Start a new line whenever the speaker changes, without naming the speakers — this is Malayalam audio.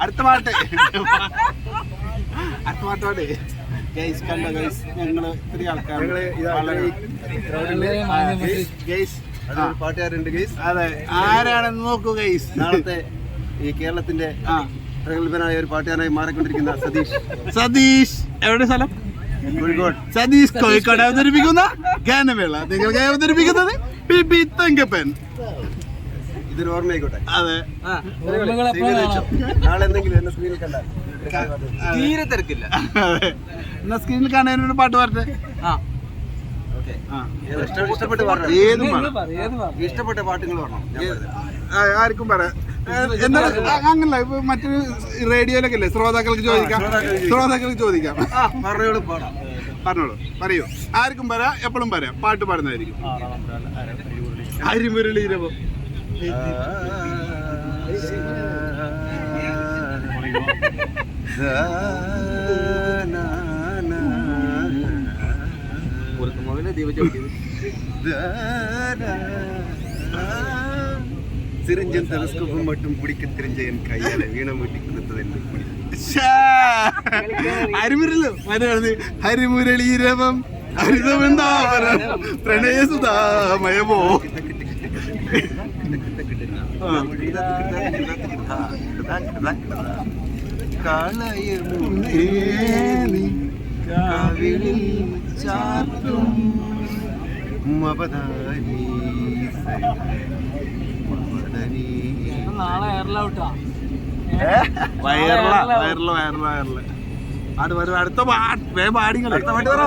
അടുത്ത പാട്ട് ഗൈസ് കണ്ടോ ഗൈസ്, ഞങ്ങള് ഇത്രയും ആൾക്കാർ
പാട്ടുകാരുണ്ട് ഗൈസ്.
അതെ, ആരാണെന്ന് നോക്കൂ ഗൈസ്.
നാളത്തെ ഈ കേരളത്തിന്റെ പ്രഗത്ഭനായ ഒരു പാട്ടുകാരനായി മാറിക്കൊണ്ടിരിക്കുന്ന
സതീഷ്. എവിടെ സ്ഥലം?
കോഴിക്കോട്.
സതീഷ് കോഴിക്കോട് അവതരിപ്പിക്കുന്ന ഗാനമേള നിങ്ങൾക്ക് അവതരിപ്പിക്കുന്നത് പി തങ്കപ്പൻ.
ഇതൊരു ഓർമ്മയായിക്കോട്ടെ.
അതെ,
നാളെ എന്തെങ്കിലും എന്നെ സ്ക്രീനിൽ കണ്ടാൽ തീരെ തിരക്കില്ല.
എന്നാ സ്ക്രീനിൽ കാണാനൊരു പാട്ട് പറഞ്ഞേ.
ഇഷ്ടപ്പെട്ട പാട്ട്, ഇഷ്ടപ്പെട്ട പാട്ടുകൾ പറഞ്ഞു.
ആർക്കും പറയാം. അങ്ങനല്ല, ഇപ്പൊ മറ്റൊരു റേഡിയോയിലൊക്കെ അല്ലേ ശ്രോതാക്കൾക്ക് ചോദിക്കാം. പറഞ്ഞോളൂ, പറയൂ. ആർക്കും പറയാം, എപ്പോഴും പറയാം. പാട്ട് പാടുന്നതായിരിക്കും. ഹരിമുരളീരവം.
சிரிஞ்சன் டெலஸ்கோப்பும் மட்டும் பிடிக்க தெரிஞ்ச என் கையால வீணம் ஊட்டி கொடுத்தது என்று
ഹരിമുരളീരവം ഹരിതവൃന്ദാവനം പ്രണയസുധാമയമോ.
കാവിളിൽ ചാർത്തും മപദാനി
വയറില അടുത്ത പാട്ട് പാടിങ്ങൾ.
അടുത്ത പാട്ട് പറ.